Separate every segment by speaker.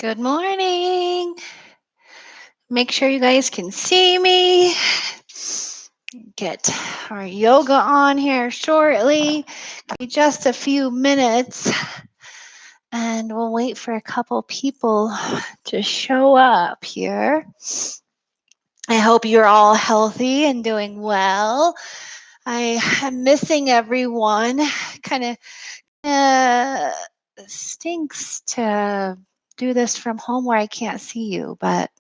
Speaker 1: Good morning. Make sure you guys can see me. Get our yoga on here shortly. Give me just a few minutes and we'll wait for a couple people to show up here. I hope you're all healthy and doing well. I am missing everyone. Kind of stinks to do this from home where I can't see you, but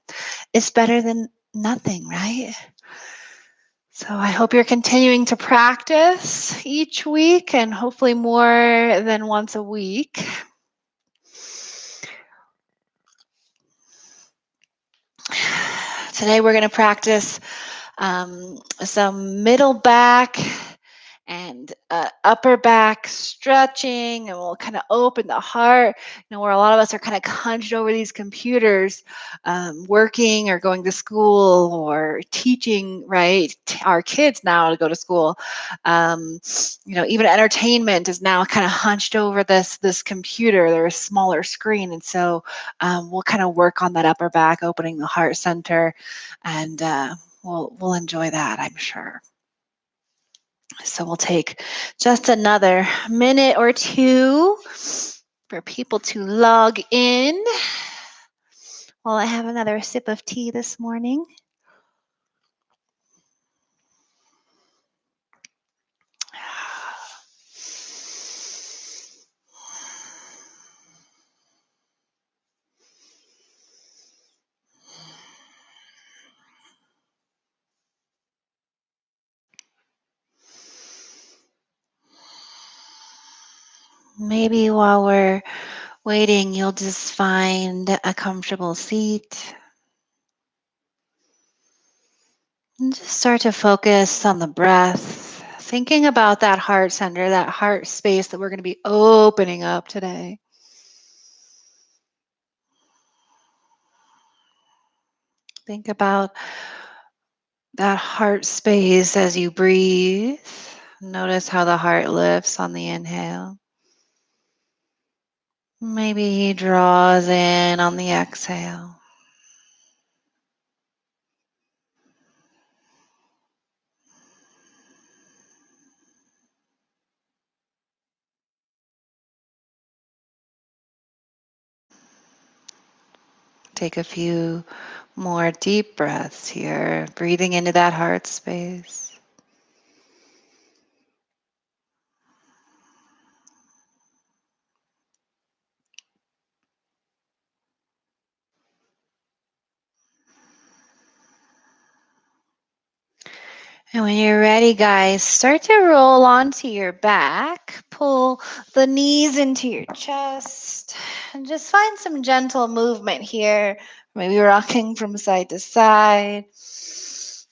Speaker 1: it's better than nothing, right? So I hope you're continuing to practice each week and hopefully more than once a week. Today we're going to practice some middle back and upper back stretching, and we'll kind of open the heart. Where a lot of us are kind of hunched over these computers, working or going to school or teaching, right? Our kids now to go to school. Even entertainment is now kind of hunched over this computer. There's a smaller screen, and so we'll kind of work on that upper back, opening the heart center, and we'll enjoy that, I'm sure. So we'll take just another minute or two for people to log in while I have another sip of tea this morning. Maybe while we're waiting, you'll just find a comfortable seat. And just start to focus on the breath, thinking about that heart center, that heart space that we're going to be opening up today. Think about that heart space as you breathe. Notice how the heart lifts on the inhale. Maybe he draws in on the exhale. Take a few more deep breaths here, breathing into that heart space. And when you're ready, guys, start to roll onto your back. Pull the knees into your chest. And just find some gentle movement here. Maybe rocking from side to side.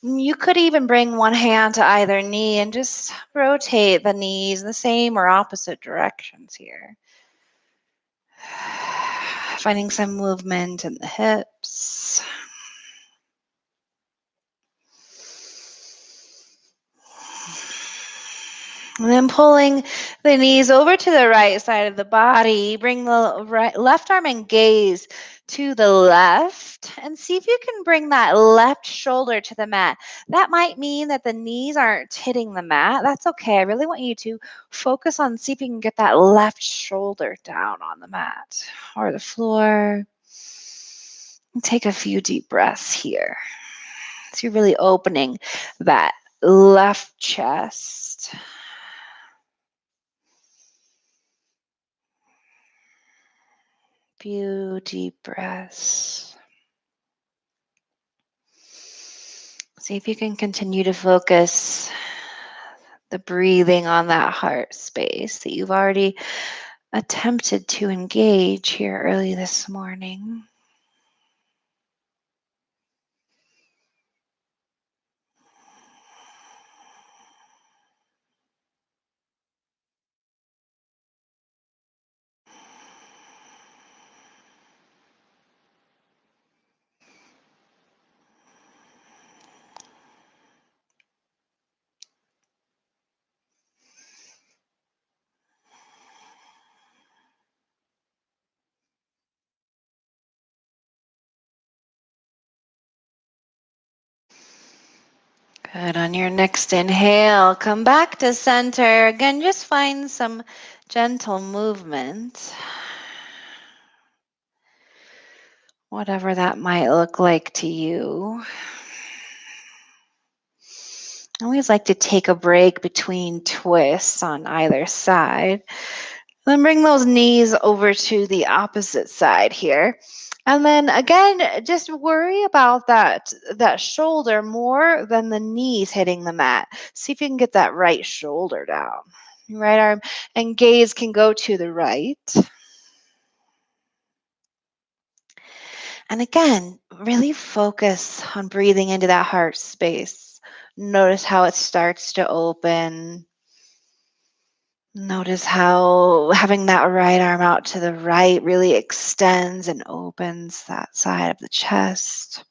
Speaker 1: You could even bring one hand to either knee and just rotate the knees in the same or opposite directions here. Finding some movement in the hips. And then pulling the knees over to the right side of the body. Bring the left arm and gaze to the left. And see if you can bring that left shoulder to the mat. That might mean that the knees aren't hitting the mat. That's okay. I really want you to focus on see if you can get that left shoulder down on the mat or the floor. And take a few deep breaths here. So you're really opening that left chest. Few deep breaths. See if you can continue to focus the breathing on that heart space that you've already attempted to engage here early this morning. Good. On your next inhale, come back to center. Again, just find some gentle movement. Whatever that might look like to you. I always like to take a break between twists on either side. Then bring those knees over to the opposite side here. And then again, just worry about that shoulder more than the knees hitting the mat. See if you can get that right shoulder down. Right arm and gaze can go to the right. And again, really focus on breathing into that heart space. Notice how it starts to open. Notice how having that right arm out to the right really extends and opens that side of the chest.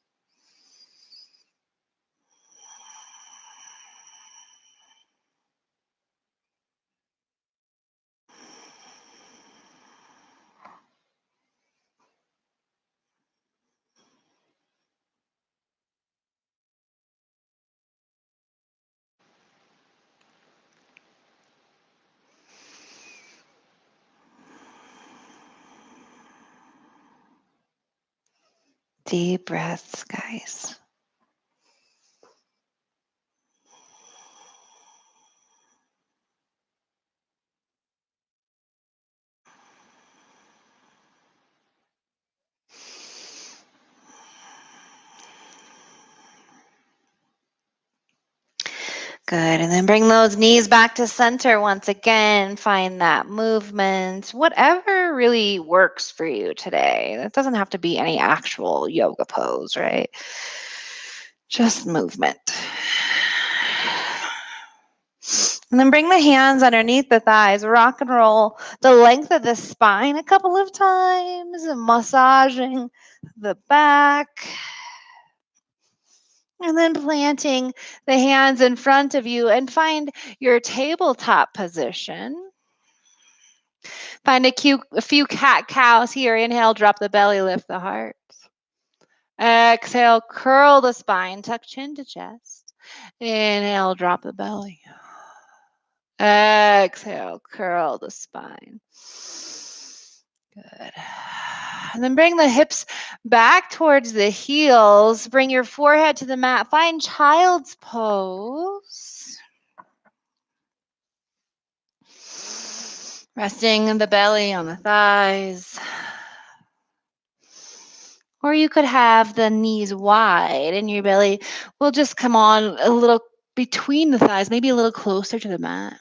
Speaker 1: Deep breaths, guys. Good. And then bring those knees back to center once again. Find that movement, whatever really works for you today. That doesn't have to be any actual yoga pose, right? Just movement. And then bring the hands underneath the thighs. Rock and roll the length of the spine a couple of times, massaging the back. And then planting the hands in front of you and find your tabletop position. Find a few cat-cows here. Inhale, drop the belly, lift the heart. Exhale, curl the spine, tuck chin to chest. Inhale, drop the belly. Exhale, curl the spine. Good. And then bring the hips back towards the heels. Bring your forehead to the mat. Find child's pose. Resting the belly on the thighs. Or you could have the knees wide and your belly will just come on a little between the thighs, maybe a little closer to the mat.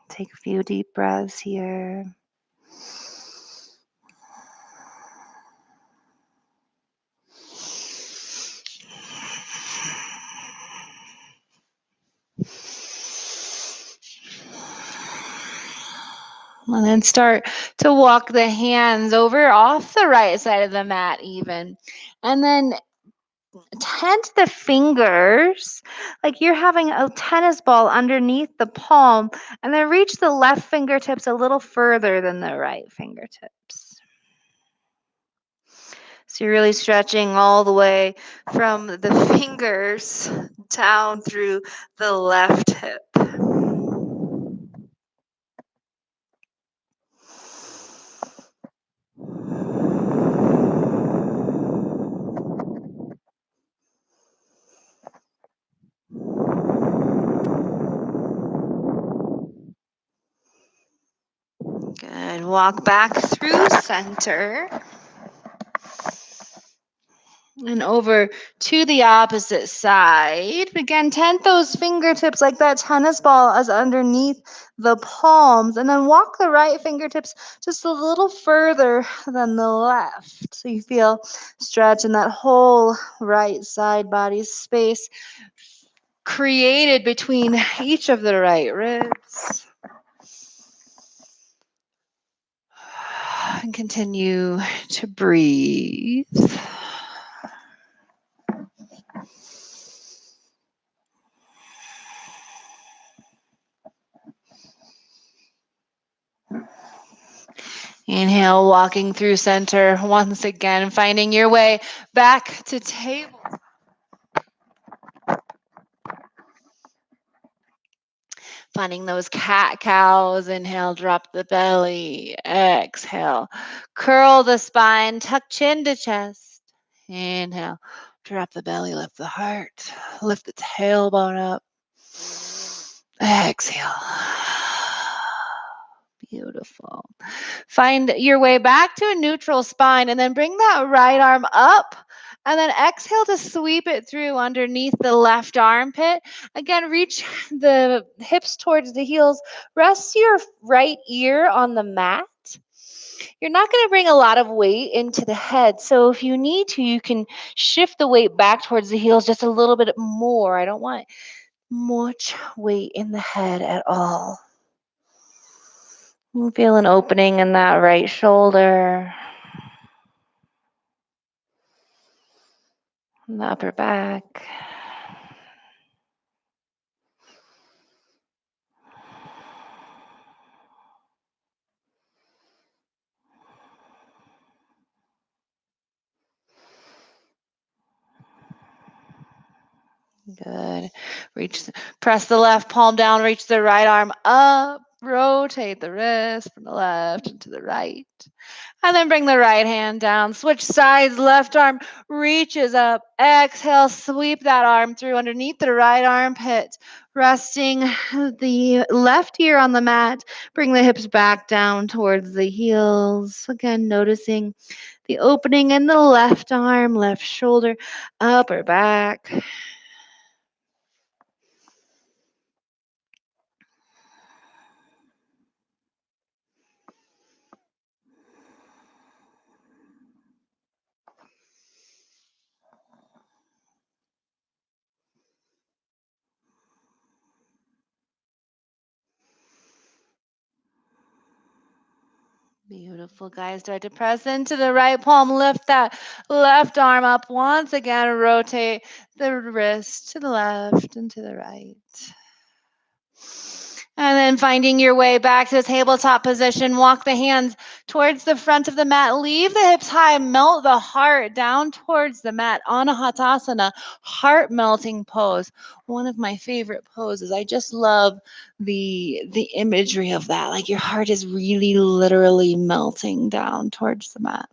Speaker 1: Take a few deep breaths here. And then start to walk the hands over off the right side of the mat even. And then tent the fingers like you're having a tennis ball underneath the palm. And then reach the left fingertips a little further than the right fingertips. So you're really stretching all the way from the fingers down through the left hip. Good. Walk back through center. And over to the opposite side. Again, tent those fingertips like that tennis ball is underneath the palms. And then walk the right fingertips just a little further than the left. So you feel stretch in that whole right side body space created between each of the right ribs. And continue to breathe. Inhale, walking through center once again, finding your way back to table. Finding those cat-cows. Inhale, drop the belly. Exhale, curl the spine, tuck chin to chest. Inhale, drop the belly, lift the heart, lift the tailbone up. Exhale. Beautiful. Find your way back to a neutral spine and then bring that right arm up. And then exhale to sweep it through underneath the left armpit. Again, reach the hips towards the heels. Rest your right ear on the mat. You're not going to bring a lot of weight into the head. So if you need to, you can shift the weight back towards the heels just a little bit more. I don't want much weight in the head at all. Feel an opening in that right shoulder, the upper back. Good. Press the left palm down, reach the right arm up, rotate the wrist from the left and to the right. And then bring the right hand down. Switch sides, left arm reaches up. Exhale, sweep that arm through underneath the right armpit. Resting the left ear on the mat. Bring the hips back down towards the heels. Again, noticing the opening in the left arm, left shoulder, upper back. Beautiful, guys. Start to press into the right palm. Lift that left arm up once again. Rotate the wrist to the left and to the right. And then finding your way back to tabletop position. Walk the hands towards the front of the mat. Leave the hips high. Melt the heart down towards the mat. Anahatasana, heart melting pose. One of my favorite poses. I just love the imagery of that. Like your heart is really literally melting down towards the mat.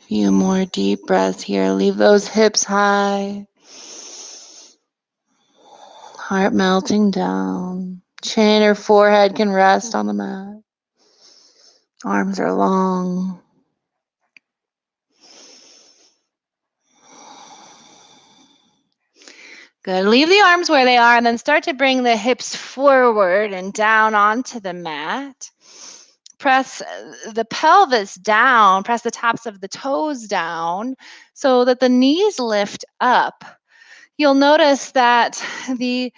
Speaker 1: Few more deep breaths here. Leave those hips high. Heart melting down. Chin or forehead can rest on the mat. Arms are long. Good. Leave the arms where they are and then start to bring the hips forward and down onto the mat. Press the pelvis down. Press the tops of the toes down so that the knees lift up. You'll notice that the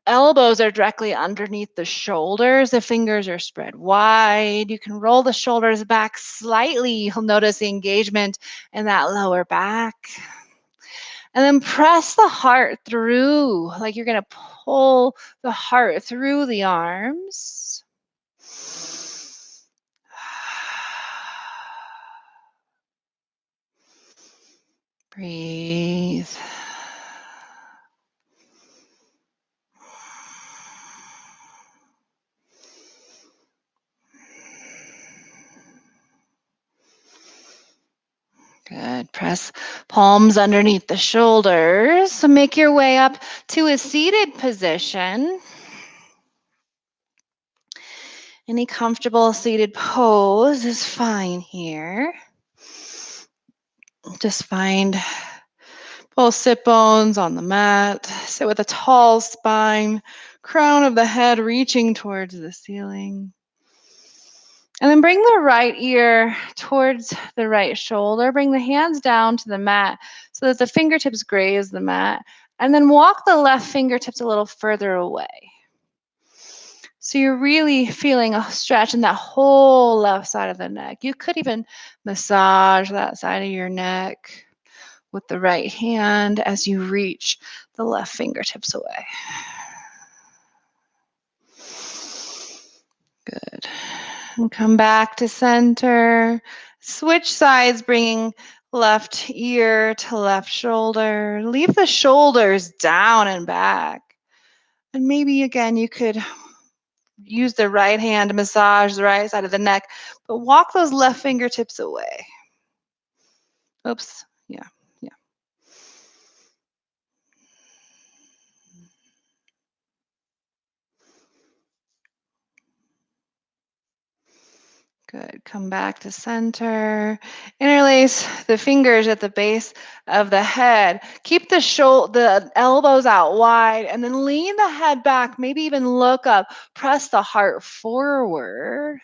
Speaker 1: elbows are directly underneath the shoulders. The fingers are spread wide. You can roll the shoulders back slightly. You'll notice the engagement in that lower back. And then press the heart through, like you're going to pull the heart through the arms. Breathe. Good. Press palms underneath the shoulders. So make your way up to a seated position. Any comfortable seated pose is fine here. Just find both sit bones on the mat. Sit with a tall spine, crown of the head reaching towards the ceiling. And then bring the right ear towards the right shoulder. Bring the hands down to the mat so that the fingertips graze the mat. And then walk the left fingertips a little further away. So you're really feeling a stretch in that whole left side of the neck. You could even massage that side of your neck with the right hand as you reach the left fingertips away. Good. And come back to center. Switch sides, bringing left ear to left shoulder. Leave the shoulders down and back. And maybe again, you could use the right hand to massage the right side of the neck, but walk those left fingertips away. Oops. Yeah. Good. Come back to center. Interlace the fingers at the base of the head. Keep the elbows out wide, and then lean the head back. Maybe even look up. Press the heart forward.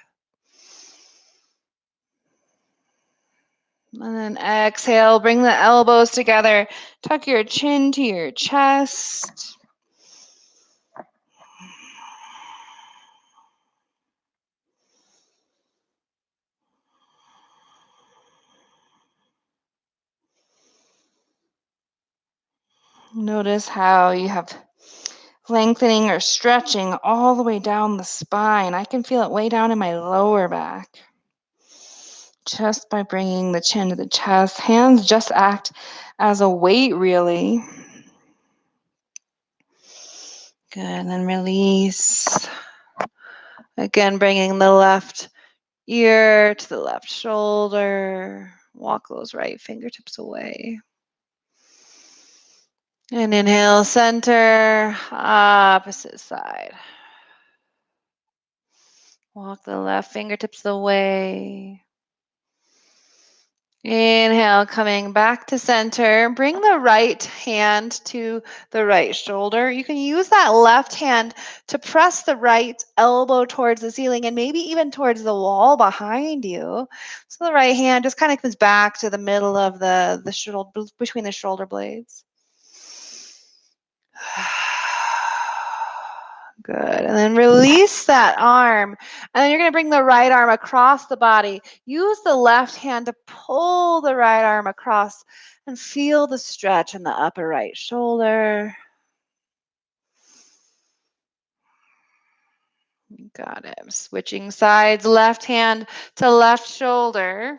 Speaker 1: And then exhale. Bring the elbows together. Tuck your chin to your chest. Notice how you have lengthening or stretching all the way down the spine. I can feel it way down in my lower back. Just by bringing the chin to the chest. Hands just act as a weight, really. Good, and then release. Again, bringing the left ear to the left shoulder. Walk those right fingertips away. And inhale, center, opposite side. Walk the left fingertips away. Inhale, coming back to center. Bring the right hand to the right shoulder. You can use that left hand to press the right elbow towards the ceiling and maybe even towards the wall behind you. So the right hand just kind of comes back to the middle of the shoulder, between the shoulder blades. Good. And then release that arm. And then you're going to bring the right arm across the body. Use the left hand to pull the right arm across and feel the stretch in the upper right shoulder. Got it. Switching sides, left hand to left shoulder.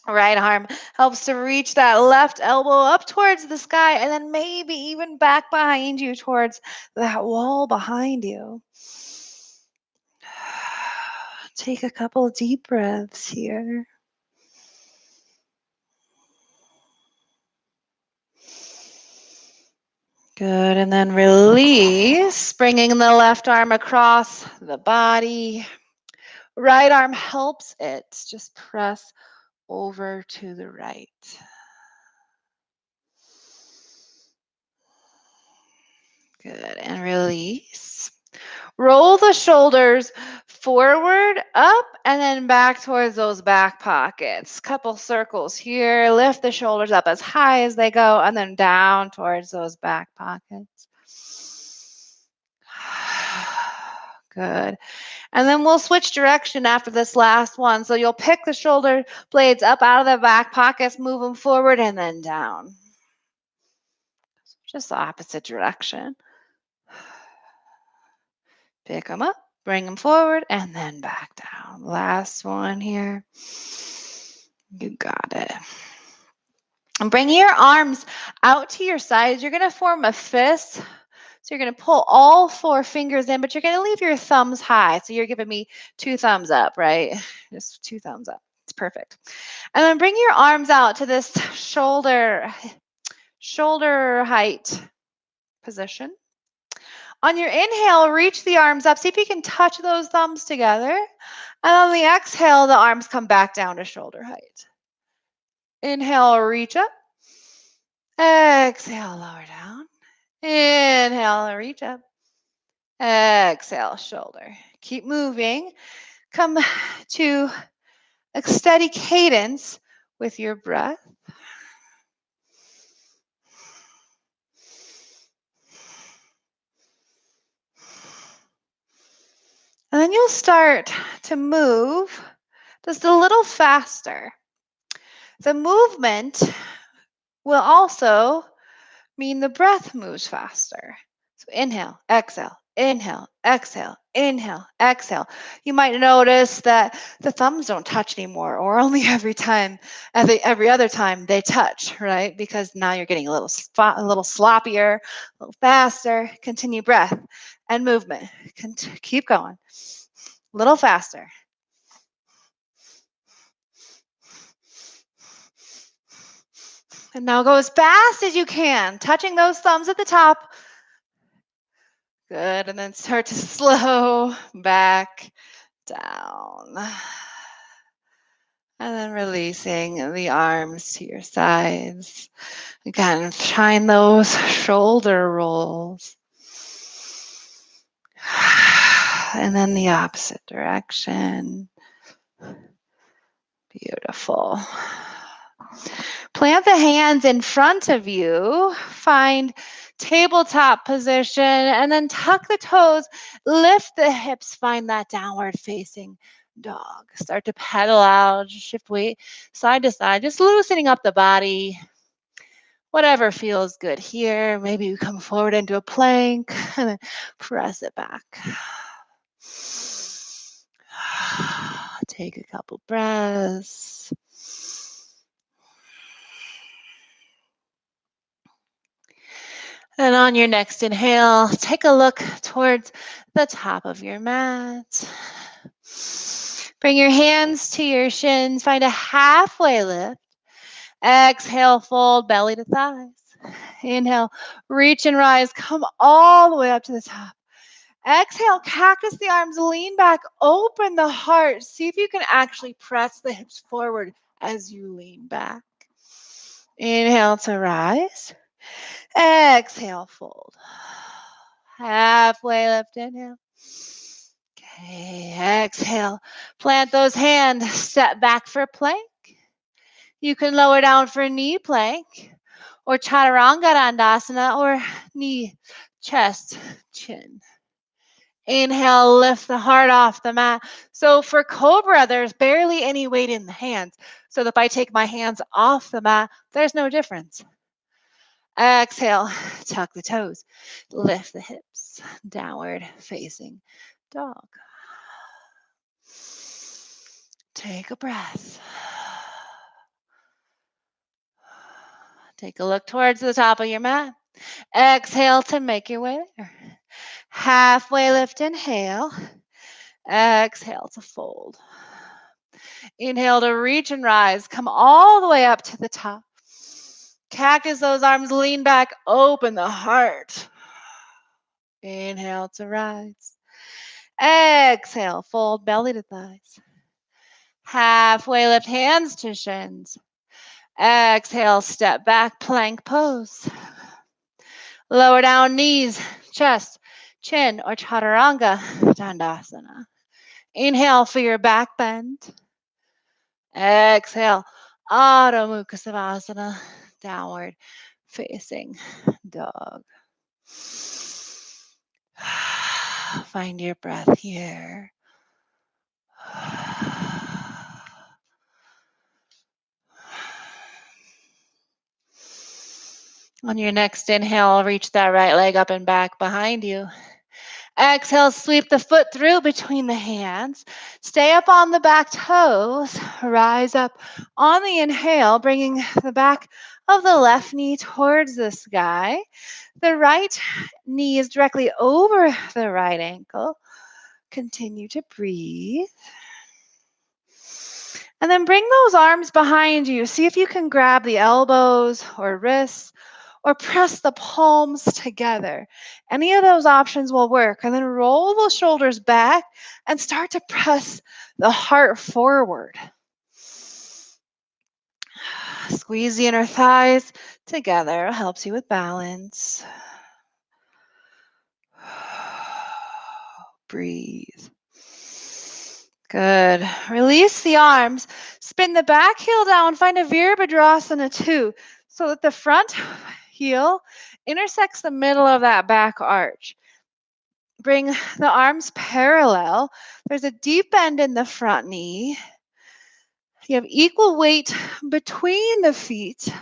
Speaker 1: Right arm helps to reach that left elbow up towards the sky and then maybe even back behind you towards that wall behind you. Take a couple deep breaths here. Good, and then release, bringing the left arm across the body. Right arm helps it. Just press over to the right. Good, and release. Roll the shoulders forward, up, and then back towards those back pockets. Couple circles here. Lift the shoulders up as high as they go, and then down towards those back pockets. Good. And then we'll switch direction after this last one. So you'll pick the shoulder blades up out of the back pockets, move them forward, and then down. Just the opposite direction. Pick them up, bring them forward, and then back down. Last one here. You got it. And bring your arms out to your sides. You're going to form a fist. So you're going to pull all 4 fingers in, but you're going to leave your thumbs high. So you're giving me 2 thumbs up, right? Just 2 thumbs up. It's perfect. And then bring your arms out to this shoulder height position. On your inhale, reach the arms up. See if you can touch those thumbs together. And on the exhale, the arms come back down to shoulder height. Inhale, reach up. Exhale, lower down. Inhale, reach up. Exhale, shoulder. Keep moving. Come to a steady cadence with your breath. And then you'll start to move just a little faster. The movement will also mean the breath moves faster. So inhale, exhale, inhale, exhale, inhale, exhale. You might notice that the thumbs don't touch anymore, or only every other time they touch, right? Because now you're getting a little sloppier, a little faster. Continue breath and movement. Keep going. A little faster. And now go as fast as you can, touching those thumbs at the top. Good. And then start to slow back down. And then releasing the arms to your sides. Again, find those shoulder rolls. And then the opposite direction. Beautiful. Plant the hands in front of you. Find tabletop position and then tuck the toes. Lift the hips. Find that downward facing dog. Start to pedal out. Shift weight side to side. Just loosening up the body. Whatever feels good here. Maybe you come forward into a plank and then press it back. Take a couple breaths. And on your next inhale, take a look towards the top of your mat. Bring your hands to your shins. Find a halfway lift. Exhale, fold belly to thighs. Inhale, reach and rise. Come all the way up to the top. Exhale, cactus the arms, lean back, open the heart. See if you can actually press the hips forward as you lean back. Inhale to rise. Exhale, fold. Halfway lift, inhale. Okay, exhale. Plant those hands, step back for plank. You can lower down for knee plank or chaturanga dandasana or knee, chest, chin. Inhale, lift the heart off the mat. So for cobra, there's barely any weight in the hands. So if I take my hands off the mat, there's no difference. Exhale, tuck the toes, lift the hips, downward facing dog. Take a breath. Take a look towards the top of your mat. Exhale to make your way there. Halfway lift, inhale. Exhale to fold. Inhale to reach and rise. Come all the way up to the top. Cactus those arms, lean back, open the heart. Inhale to rise. Exhale, fold belly to thighs. Halfway lift, hands to shins. Exhale, step back, plank pose. Lower down knees, chest, chin, or chaturanga dandasana. Inhale for your back bend. Exhale, Adho Mukha Savasana, downward facing dog. Find your breath here. On your next inhale, reach that right leg up and back behind you. Exhale, sweep the foot through between the hands. Stay up on the back toes. Rise up on the inhale, bringing the back of the left knee towards the sky. The right knee is directly over the right ankle. Continue to breathe. And then bring those arms behind you. See if you can grab the elbows or wrists or press the palms together. Any of those options will work. And then roll the shoulders back and start to press the heart forward. Squeeze the inner thighs together. It helps you with balance. Breathe. Good. Release the arms. Spin the back heel down. Find a Virabhadrasana 2 so that the front heel intersects the middle of that back arch. Bring the arms parallel. There's a deep bend in the front knee. You have equal weight between the feet.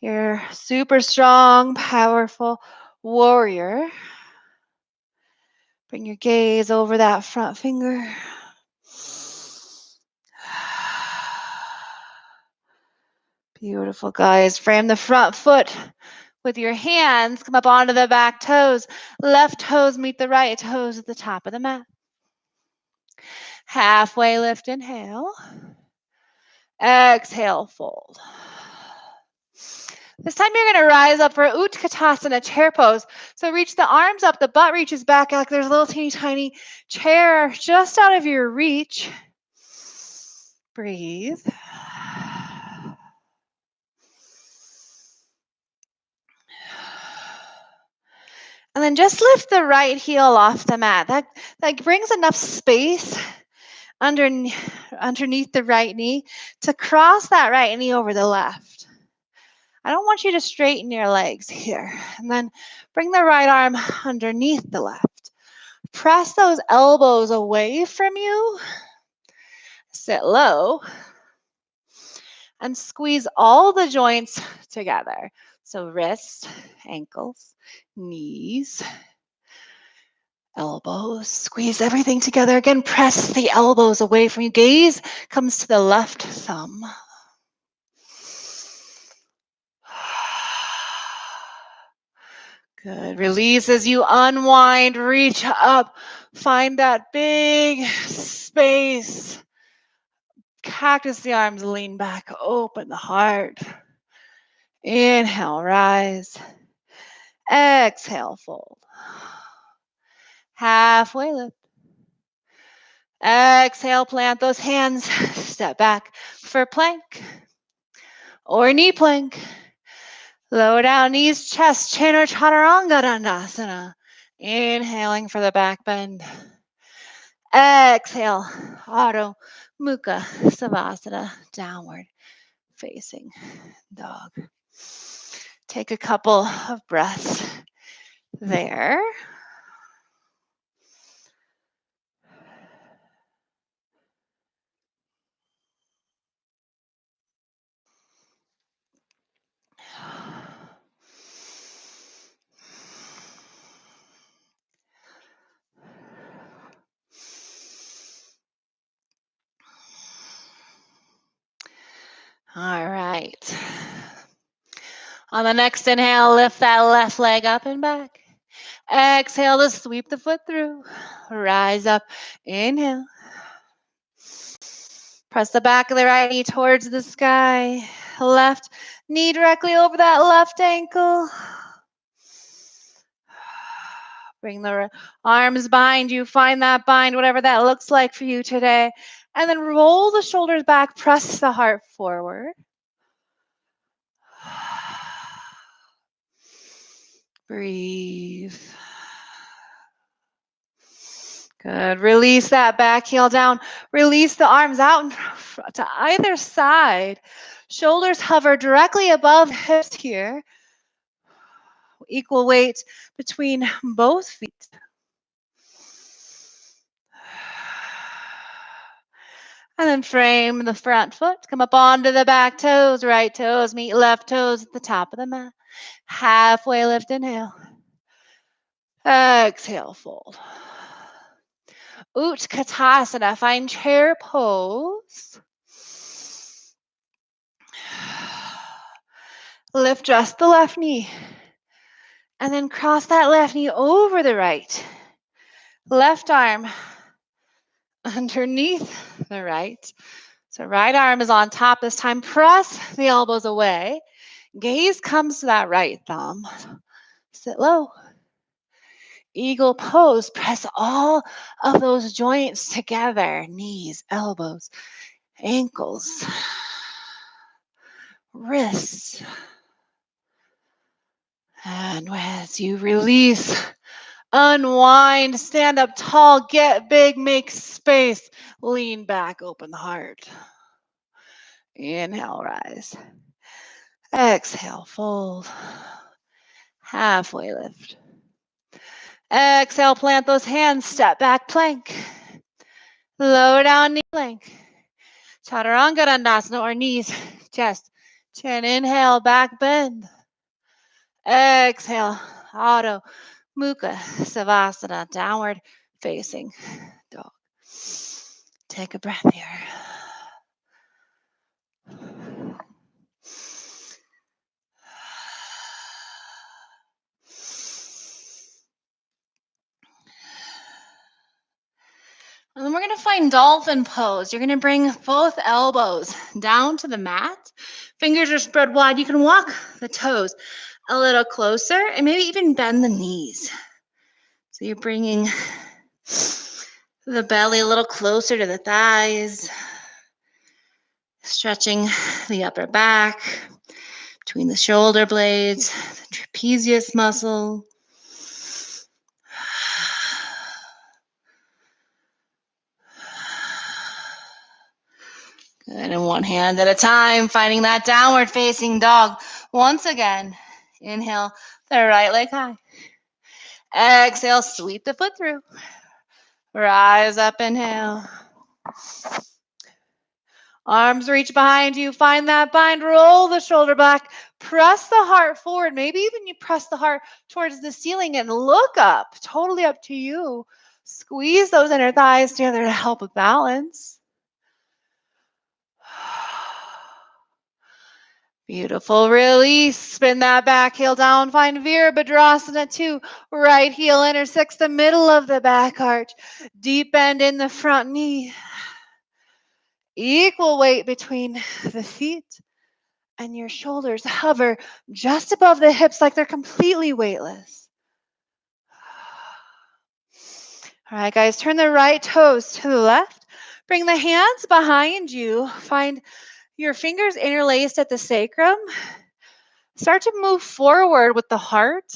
Speaker 1: You're super strong, powerful warrior. Bring your gaze over that front finger. Beautiful, guys. Frame the front foot with your hands. Come up onto the back toes. Left toes meet the right toes at the top of the mat. Halfway lift, inhale. Exhale, fold. This time you're going to rise up for Utkatasana, chair pose. So reach the arms up, the butt reaches back like there's a little teeny tiny chair just out of your reach. Breathe. And then just lift the right heel off the mat. That brings enough space underneath the right knee to cross that right knee over the left. I don't want you to straighten your legs here. And then bring the right arm underneath the left. Press those elbows away from you. Sit low. And squeeze all the joints together. So wrists, ankles, knees, elbows. Squeeze everything together. Again, press the elbows away from you. Gaze comes to the left thumb. Good. Release as you unwind, reach up, find that big space. Cactus the arms, lean back, open the heart. Inhale, rise. Exhale, fold. Halfway lift. Exhale, plant those hands. Step back for plank or knee plank. Lower down, knees, chest, chin, or chaturanga dandasana. Inhaling for the back bend. Exhale, Adho Mukha Savasana, downward facing dog. Take a couple of breaths there. All right. On the next inhale, lift that left leg up and back. Exhale to sweep the foot through. Rise up. Inhale. Press the back of the right knee towards the sky. Left knee directly over that left ankle. Bring the arms behind you. Find that bind, whatever that looks like for you today. And then roll the shoulders back. Press the heart forward. Breathe. Good. Release that back heel down. Release the arms out to either side. Shoulders hover directly above hips here. Equal weight between both feet. And then frame the front foot. Come up onto the back toes. Right toes meet left toes at the top of the mat. Halfway lift, inhale. Exhale, fold. Utkatasana, find chair pose. Lift just the left knee. And then cross that left knee over the right. Left arm underneath the right. So right arm is on top this time. Press the elbows away. Gaze comes to that right thumb. Sit low. Eagle pose. Press all of those joints together. Knees, elbows, ankles, wrists. And as you release, unwind, stand up tall, get big, make space, lean back, open the heart. Inhale, rise. Exhale, fold. Halfway lift. Exhale, plant those hands, step back plank. Lower down knee plank. Chaturanga Dandasana or knees, chest, chin, inhale, back bend. Exhale, Adho Mukha Savasana, downward facing dog. Take a breath here. And then we're going to find Dolphin Pose. You're going to bring both elbows down to the mat. Fingers are spread wide. You can walk the toes a little closer and maybe even bend the knees. So you're bringing the belly a little closer to the thighs, stretching the upper back between the shoulder blades, the trapezius muscle. Good, and one hand at a time, finding that downward facing dog. Once again, inhale the right leg high. Exhale, sweep the foot through. Rise up, inhale. Arms reach behind you, find that bind, roll the shoulder back, press the heart forward. Maybe even you press the heart towards the ceiling and look up, totally up to you. Squeeze those inner thighs together to help with balance. Beautiful release. Spin that back heel down. Find Virabhadrasana 2. Right heel intersects the middle of the back arch. Deep bend in the front knee. Equal weight between the feet and your shoulders. Hover just above the hips like they're completely weightless. All right, guys, turn the right toes to the left. Bring the hands behind you. Find your fingers interlaced at the sacrum. Start to move forward with the heart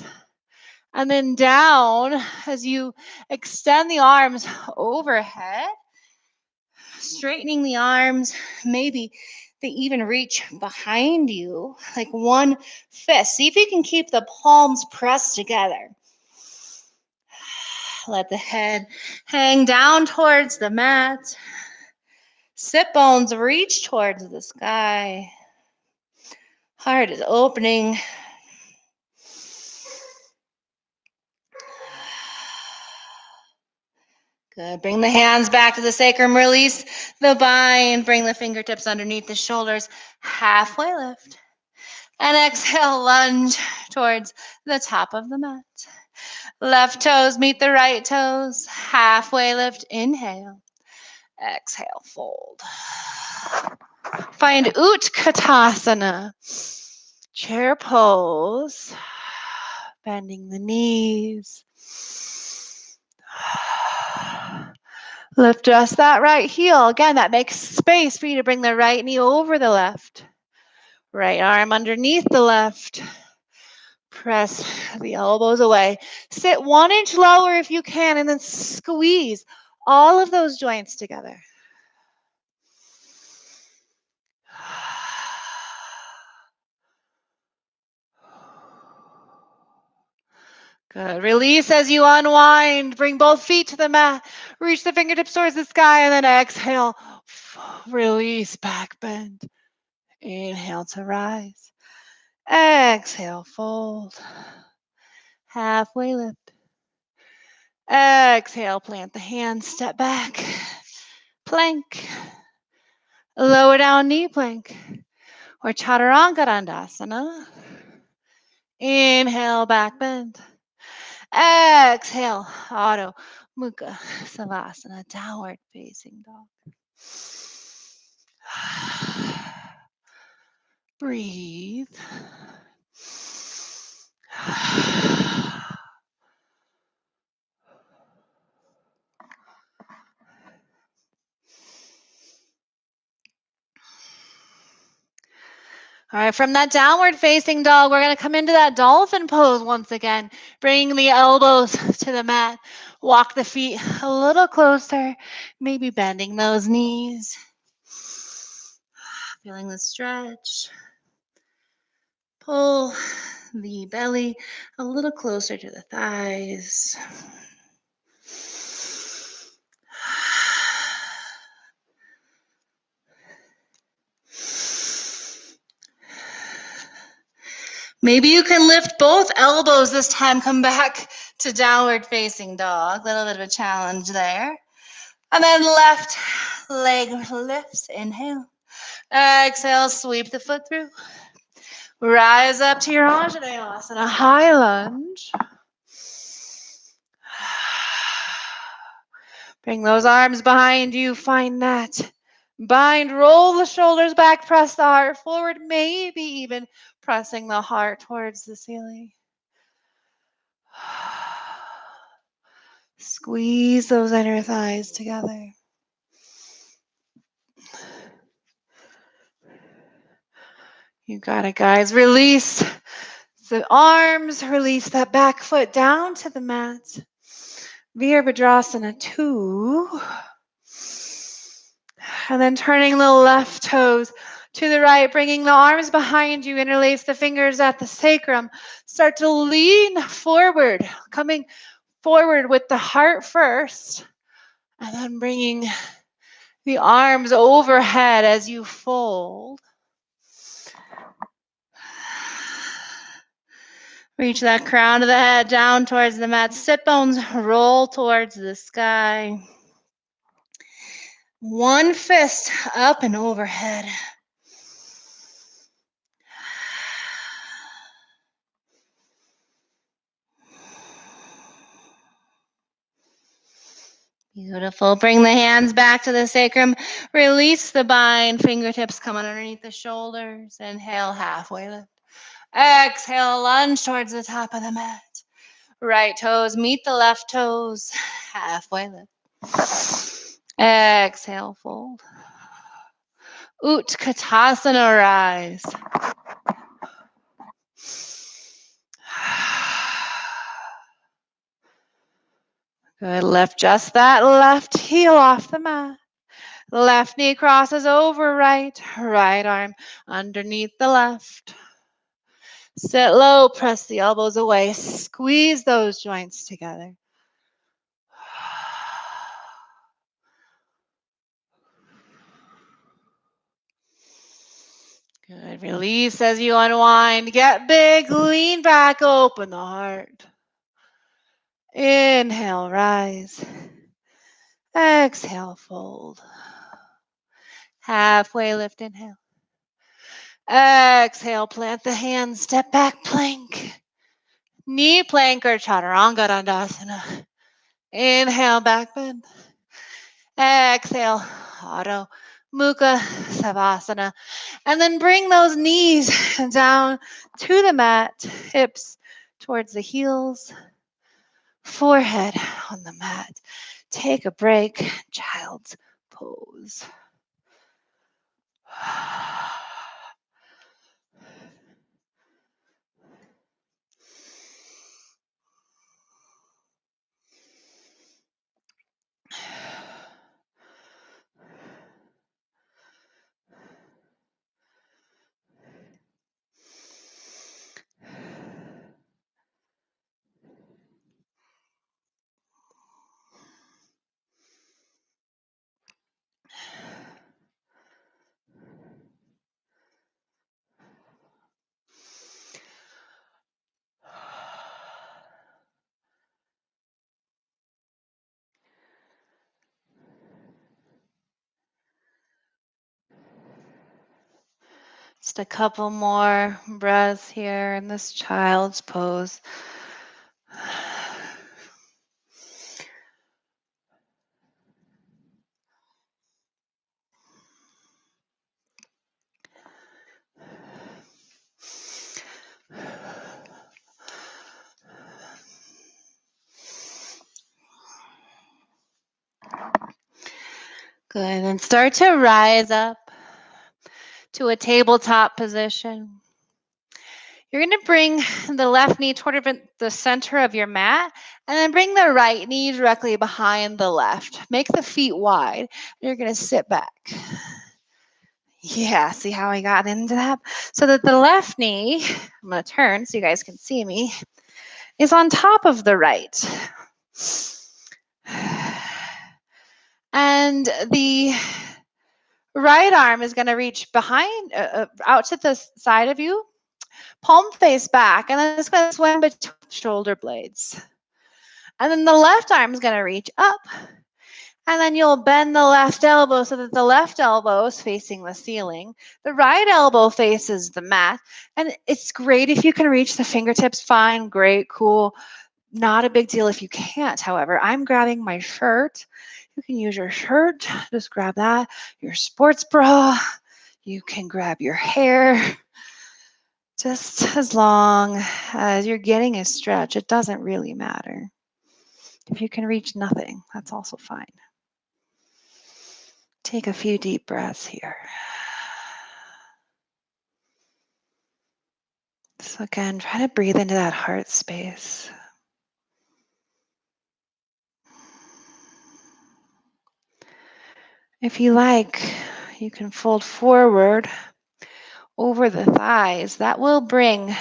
Speaker 1: and then down as you extend the arms overhead, straightening the arms. Maybe they even reach behind you like one fist. See if you can keep the palms pressed together. Let the head hang down towards the mat. Sit bones reach towards the sky. Heart is opening. Good. Bring the hands back to the sacrum. Release the bind. Bring the fingertips underneath the shoulders. Halfway lift. And exhale, lunge towards the top of the mat. Left toes meet the right toes. Halfway lift. Inhale. Exhale, fold. Find Utkatasana. Chair pose. Bending the knees. Lift just that right heel. Again, that makes space for you to bring the right knee over the left. Right arm underneath the left. Press the elbows away. Sit 1 inch lower if you can, and then squeeze all of those joints together. Good. Release as you unwind. Bring both feet to the mat. Reach the fingertips towards the sky, and then exhale. Release, back bend. Inhale to rise. Exhale, fold. Halfway lift. Exhale, plant the hands, step back. Plank. Lower down knee plank. Or Chaturanga Dandasana. Inhale, back bend. Exhale, Adho Mukha Savasana, downward facing dog. Breathe. All right, from that downward facing dog, we're going to come into that dolphin pose once again. Bring the elbows to the mat. Walk the feet a little closer, maybe bending those knees. Feeling the stretch. Pull the belly a little closer to the thighs. Maybe you can lift both elbows this time. Come back to downward facing dog. A little bit of a challenge there. And then left leg lifts. Inhale. Exhale, sweep the foot through. Rise up to your Anahatasana, high lunge. Bring those arms behind you. Find that bind. Roll the shoulders back. Press the heart forward. Maybe even pressing the heart towards the ceiling. Squeeze those inner thighs together. You got it, guys. Release the arms. Release that back foot down to the mat. Virabhadrasana 2. And then turning the left toes to the right, bringing the arms behind you. Interlace the fingers at the sacrum. Start to lean forward, coming forward with the heart first. And then bringing the arms overhead as you fold. Reach that crown of the head down towards the mat. Sit bones roll towards the sky. One fist up and overhead. Beautiful. Bring the hands back to the sacrum. Release the bind. Fingertips coming underneath the shoulders. Inhale, halfway lift. Exhale, lunge towards the top of the mat. Right toes meet the left toes. Halfway lift. Exhale, fold. Utkatasana, rise. Good. Lift just that left heel off the mat. Left knee crosses over right. Right arm underneath the left. Sit low. Press the elbows away. Squeeze those joints together. Good. Release as you unwind. Get big. Lean back. Open the heart. Inhale, rise. Exhale, fold. Halfway lift, inhale. Exhale, plant the hands, step back, plank. Knee plank or chaturanga dandasana. Inhale, back bend. Exhale, Adho Mukha Savasana. And then bring those knees down to the mat, hips towards the heels, forehead on the mat. Take a break, child's pose. Just a couple more breaths here in this child's pose. Good, and start to rise up to a tabletop position. You're going to bring the left knee toward the center of your mat, and then bring the right knee directly behind the left. Make the feet wide. You're going to sit back. Yeah, see how I got into that? So that the left knee, I'm going to turn so you guys can see me, is on top of the right. And the right arm is going to reach behind, out to the side of you, palm face back, and then it's going to swim between shoulder blades. And then the left arm is going to reach up, and then you'll bend the left elbow so that the left elbow is facing the ceiling. The right elbow faces the mat. And it's great if you can reach the fingertips, fine, great, cool. Not a big deal if you can't, however. I'm grabbing my shirt. You can use your shirt, just grab that. Your sports bra, you can grab your hair. Just as long as you're getting a stretch, it doesn't really matter. If you can reach nothing, that's also fine. Take a few deep breaths here. So again, try to breathe into that heart space. If you like, you can fold forward over the thighs. That will bring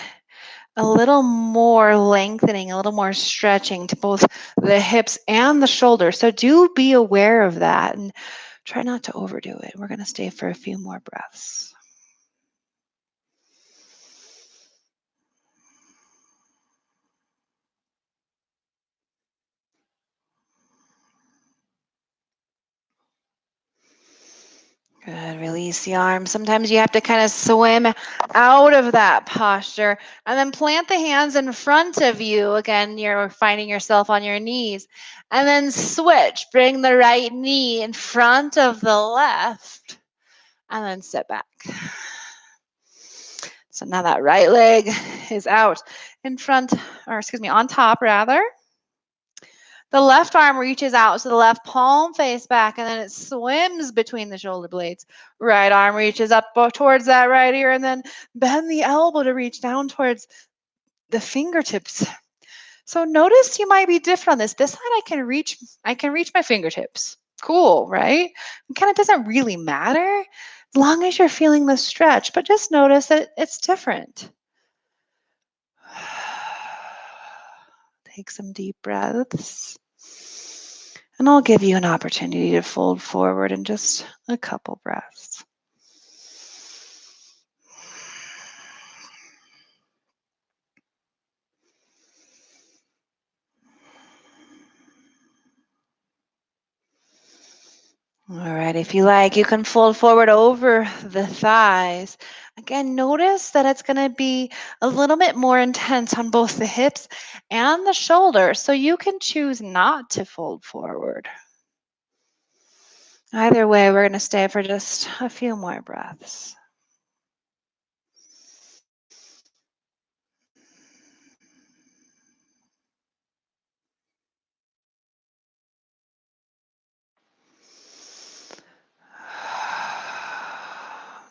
Speaker 1: a little more lengthening, a little more stretching to both the hips and the shoulders. So do be aware of that and try not to overdo it. We're going to stay for a few more breaths. Good. Release the arms. Sometimes you have to kind of swim out of that posture and then plant the hands in front of you. Again, you're finding yourself on your knees. And then switch. Bring the right knee in front of the left and then sit back. So now that right leg is out in front, or excuse me, on top rather. The left arm reaches out so the left palm face back, and then it swims between the shoulder blades. Right arm reaches up towards that right ear, and then bend the elbow to reach down towards the fingertips. So notice you might be different on this. This side I can reach my fingertips. Cool, right? It kind of doesn't really matter as long as you're feeling the stretch, but just notice that it's different. Take some deep breaths. And I'll give you an opportunity to fold forward in just a couple breaths. All right, if you like, you can fold forward over the thighs. Again, notice that it's going to be a little bit more intense on both the hips and the shoulders, so you can choose not to fold forward. Either way, we're going to stay for just a few more breaths.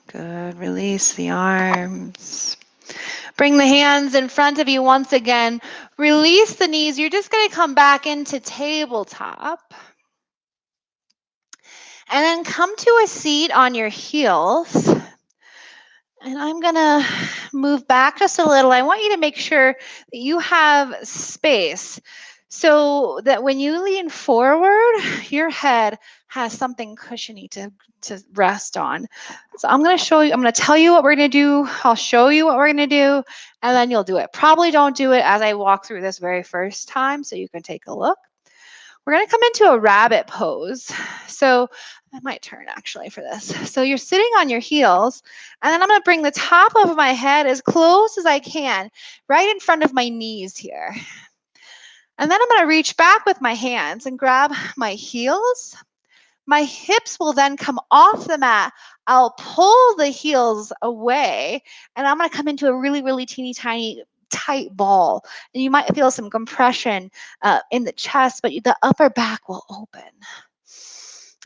Speaker 1: Good. Release the arms. Bring the hands in front of you once again. Release the knees. You're just going to come back into tabletop. And then come to a seat on your heels. And I'm going to move back just a little. I want you to make sure that you have space so that when you lean forward, your head has something cushiony to rest on. So I'm going to tell you what we're going to do. I'll show you what we're going to do, and then you'll do it. Probably don't do it as I walk through this very first time, so you can take a look. We're going to come into a rabbit pose. So I might turn actually for this. So you're sitting on your heels, and then I'm going to bring the top of my head as close as I can, right in front of my knees here. And then I'm going to reach back with my hands and grab my heels. My hips will then come off the mat. I'll pull the heels away, and I'm going to come into a really, really teeny tiny tight ball. And you might feel some compression in the chest, but the upper back will open.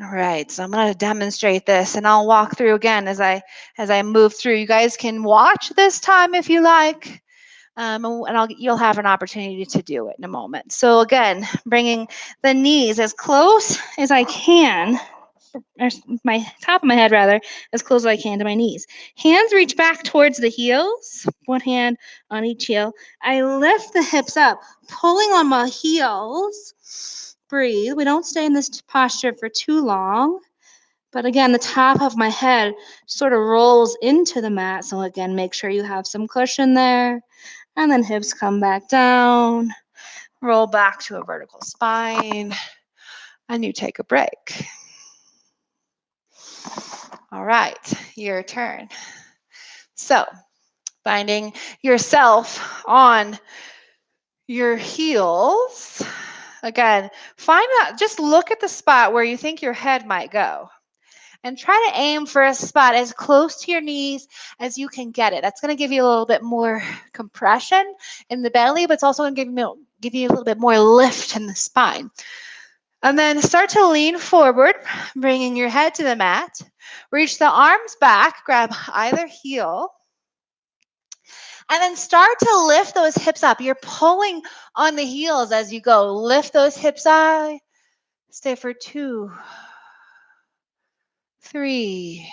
Speaker 1: All right, so I'm going to demonstrate this, and I'll walk through again as I move through. You guys can watch this time if you like. And you'll have an opportunity to do it in a moment. So again, bringing the knees as close as I can
Speaker 2: or my top of my head rather, as close as I can to my knees. Hands reach back towards the heels, one hand on each heel. I lift the hips up, pulling on my heels. Breathe. We don't stay in this posture for too long. But again, the top of my head sort of rolls into the mat. So again, make sure you have some cushion there. And then hips come back down.
Speaker 1: Roll back to a vertical spine. And you take a break. All right, your turn. So, finding yourself on your heels. Again, find out, just look at the spot where you think your head might go. And try to aim for a spot as close to your knees as you can get it. That's going to give you a little bit more compression in the belly, but it's also going to give you a little bit more lift in the spine. And then start to lean forward, bringing your head to the mat. Reach the arms back, grab either heel. And then start to lift those hips up. You're pulling on the heels as you go. Lift those hips up. Stay for 2, 3,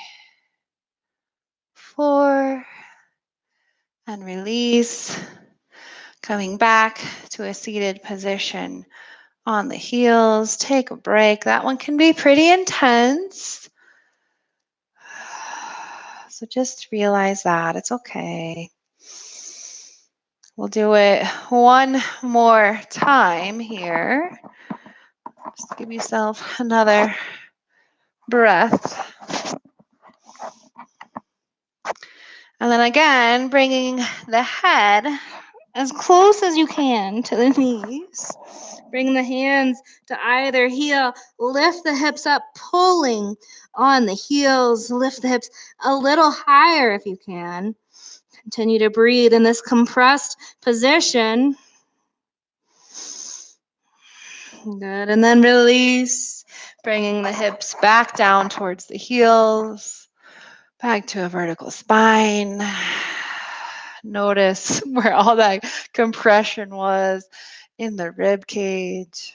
Speaker 1: 4, and release. Coming back to a seated position on the heels. Take a break. That one can be pretty intense. So just realize that. It's okay. We'll do it one more time here. Just give yourself another breath. And then again, bringing the head as close as you can to the knees. Bring the hands to either heel. Lift the hips up, pulling on the heels. Lift the hips a little higher if you can. Continue to breathe in this compressed position. Good. And then release, bringing the hips back down towards the heels. Back to a vertical spine. Notice where all that compression was in the rib cage.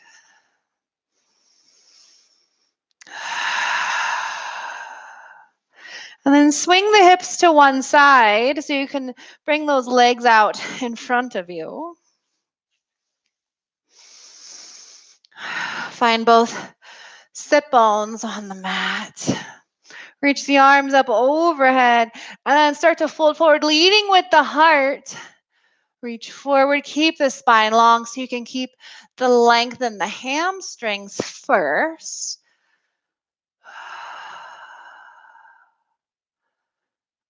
Speaker 1: And then swing the hips to one side so you can bring those legs out in front of you. Find both sit bones on the mat. Reach the arms up overhead and then start to fold forward, leading with the heart. Reach forward, keep the spine long so you can keep the length in the hamstrings first.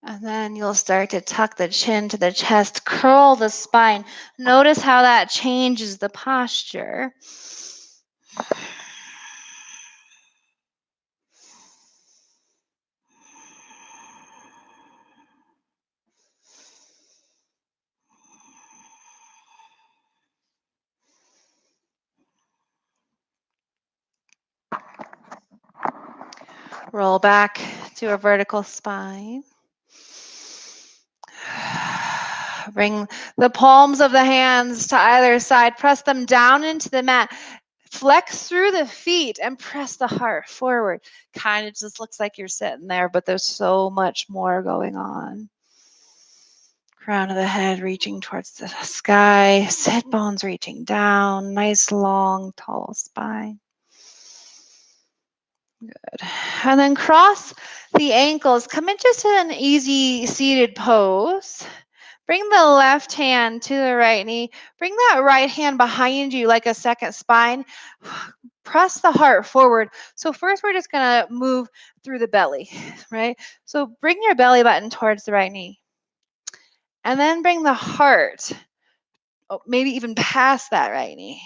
Speaker 1: And then you'll start to tuck the chin to the chest, curl the spine. Notice how that changes the posture. Roll back to a vertical spine. Bring the palms of the hands to either side. Press them down into the mat. Flex through the feet and press the heart forward. Kind of just looks like you're sitting there, but there's so much more going on. Crown of the head reaching towards the sky. Sit bones reaching down. Nice, long, tall spine. Good. And then cross the ankles. Come into just an easy seated pose. Bring the left hand to the right knee. Bring that right hand behind you like a second spine. Press the heart forward. So first we're just going to move through the belly, right? So bring your belly button towards the right knee. And then bring the heart, maybe even past that right knee.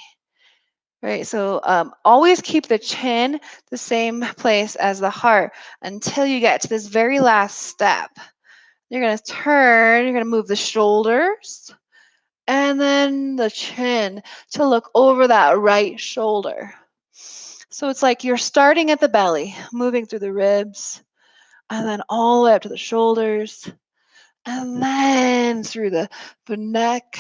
Speaker 1: Right, so always keep the chin the same place as the heart until you get to this very last step. You're going to turn, you're going to move the shoulders and then the chin to look over that right shoulder. So it's like you're starting at the belly, moving through the ribs, and then all the way up to the shoulders, and then through the neck,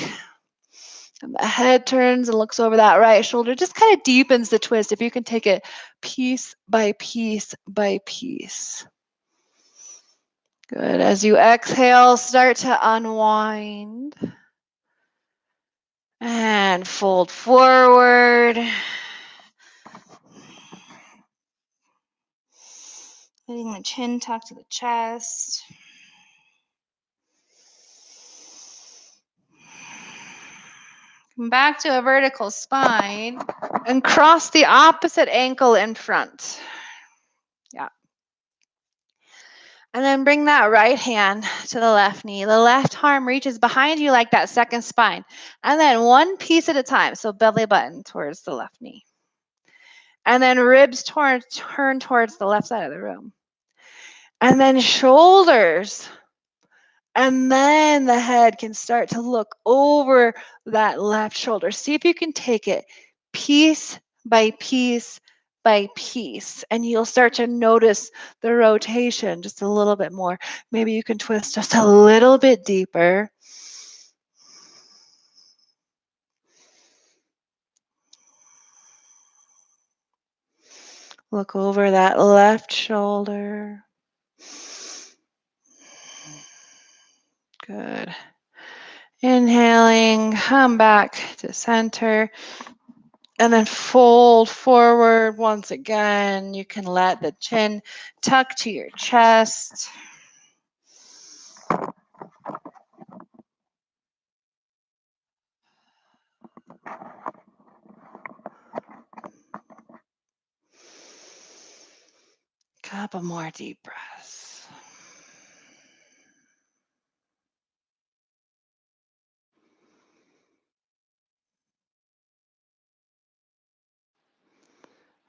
Speaker 1: And the head turns and looks over that right shoulder. Just kind of deepens the twist if you can take it piece by piece by piece. Good. As you exhale, start to unwind. And fold forward. Letting the chin tuck to the chest. Come back to a vertical spine and cross the opposite ankle in front. Yeah. And then bring that right hand to the left knee. The left arm reaches behind you like that second spine. And then one piece at a time. So belly button towards the left knee. And then ribs turn towards the left side of the room. And then shoulders. And then the head can start to look over that left shoulder. See if you can take it piece by piece by piece. And you'll start to notice the rotation just a little bit more. Maybe you can twist just a little bit deeper. Look over that left shoulder. Good. Inhaling, come back to center. And then fold forward once again. You can let the chin tuck to your chest. Couple more deep breaths.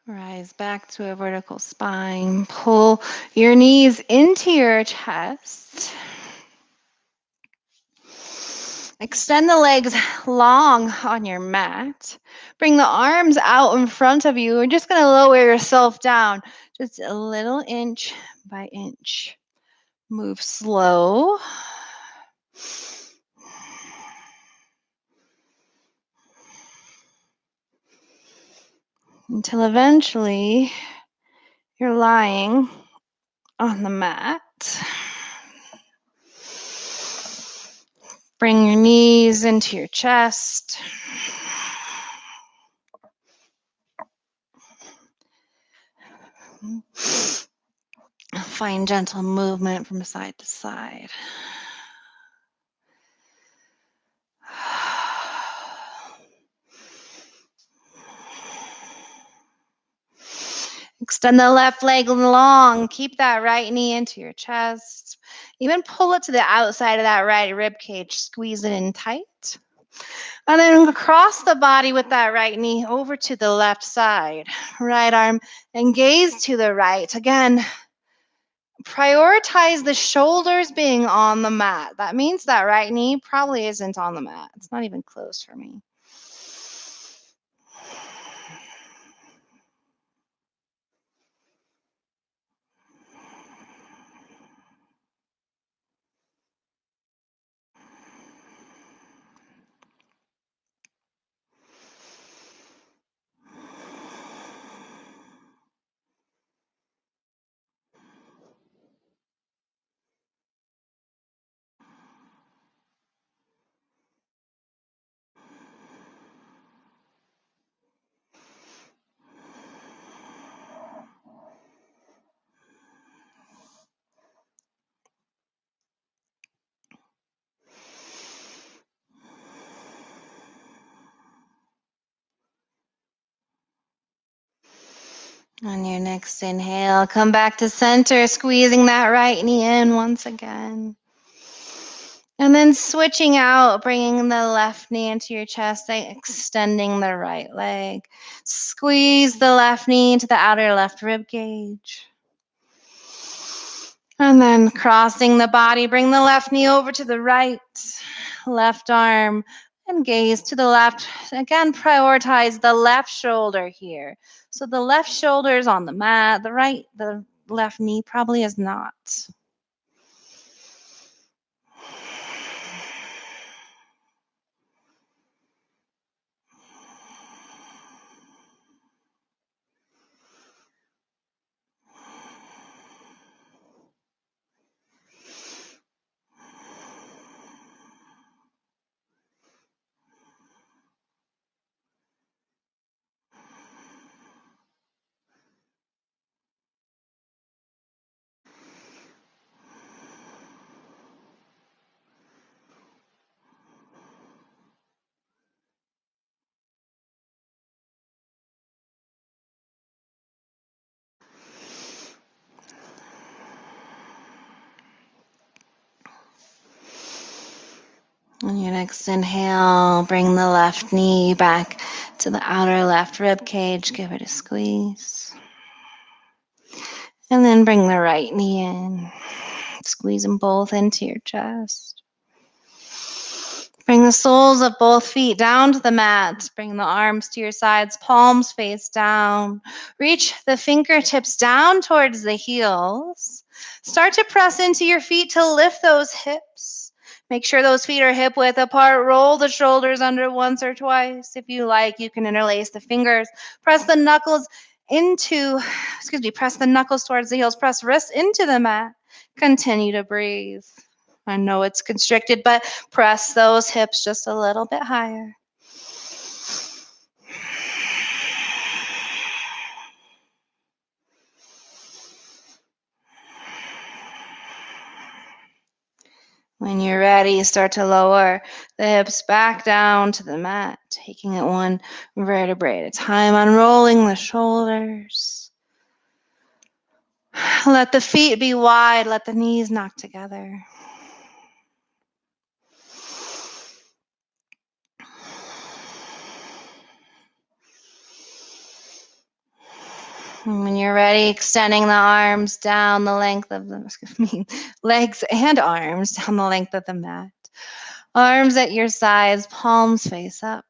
Speaker 1: Rise back to a vertical spine. Pull your knees into your chest. Extend the legs long on your mat. Bring the arms out in front of you. We're just going to lower yourself down just a little inch by inch. Move slow. Until eventually you're lying on the mat. Bring your knees into your chest. Find gentle movement from side to side. Extend the left leg long. Keep that right knee into your chest. Even pull it to the outside of that right rib cage. Squeeze it in tight. And then cross the body with that right knee over to the left side. Right arm and gaze to the right. Again, prioritize the shoulders being on the mat. That means that right knee probably isn't on the mat. It's not even close for me. On your next inhale, come back to center, squeezing that right knee in once again. And then switching out, bringing the left knee into your chest, extending the right leg. Squeeze the left knee into the outer left rib cage. And then crossing the body, bring the left knee over to the right, left arm, and gaze to the left. Again, prioritize the left shoulder here. So the left shoulder is on the mat, the left knee probably is not. On your next inhale, bring the left knee back to the outer left rib cage. Give it a squeeze. And then bring the right knee in. Squeeze them both into your chest. Bring the soles of both feet down to the mat. Bring the arms to your sides, palms face down. Reach the fingertips down towards the heels. Start to press into your feet to lift those hips. Make sure those feet are hip width apart. Roll the shoulders under once or twice. If you like, you can interlace the fingers. Press the knuckles press the knuckles towards the heels. Press wrists into the mat. Continue to breathe. I know it's constricted, but press those hips just a little bit higher. When you're ready, start to lower the hips back down to the mat, taking it one vertebrae at a time, unrolling the shoulders. Let the feet be wide, let the knees knock together. And when you're ready, extending the arms down the length of the, legs and arms down the length of the mat. Arms at your sides, palms face up.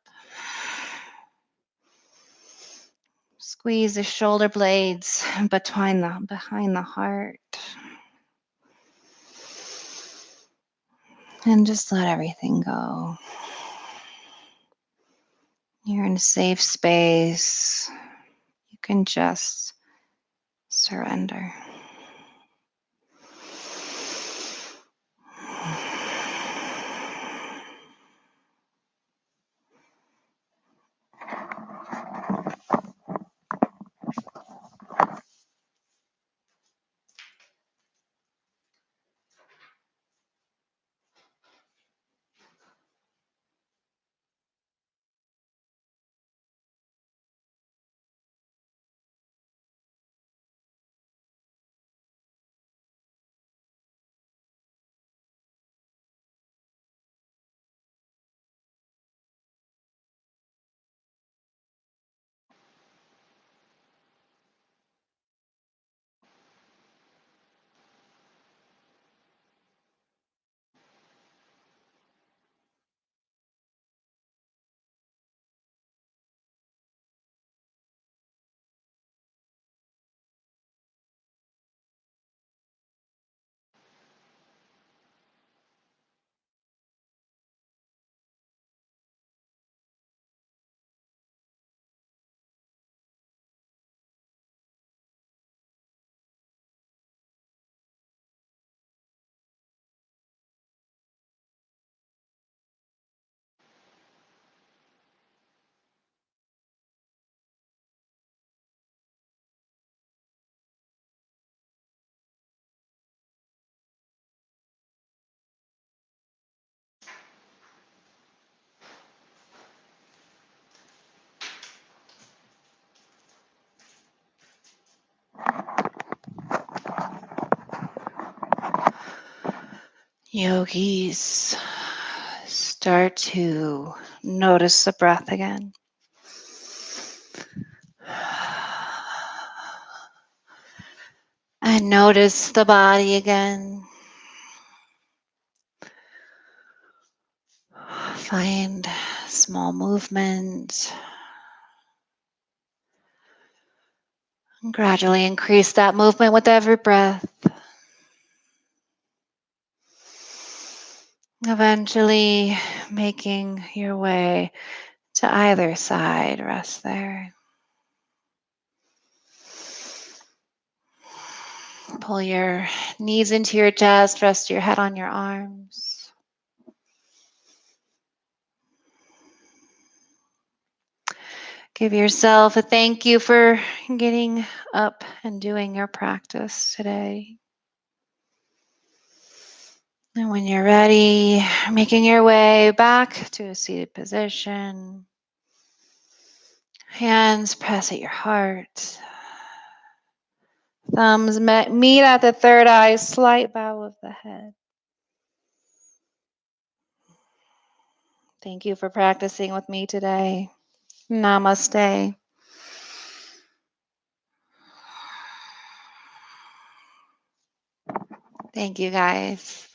Speaker 1: Squeeze the shoulder blades behind the heart. And just let everything go. You're in a safe space. You can just surrender. Yogis, start to notice the breath again. And notice the body again. Find small movements. And gradually increase that movement with every breath. Eventually making your way to either side. Rest there. Pull your knees into your chest. Rest your head on your arms. Give yourself a thank you for getting up and doing your practice today. And when you're ready, making your way back to a seated position. Hands press at your heart. Thumbs meet at the third eye, slight bow of the head. Thank you for practicing with me today. Namaste. Thank you, guys.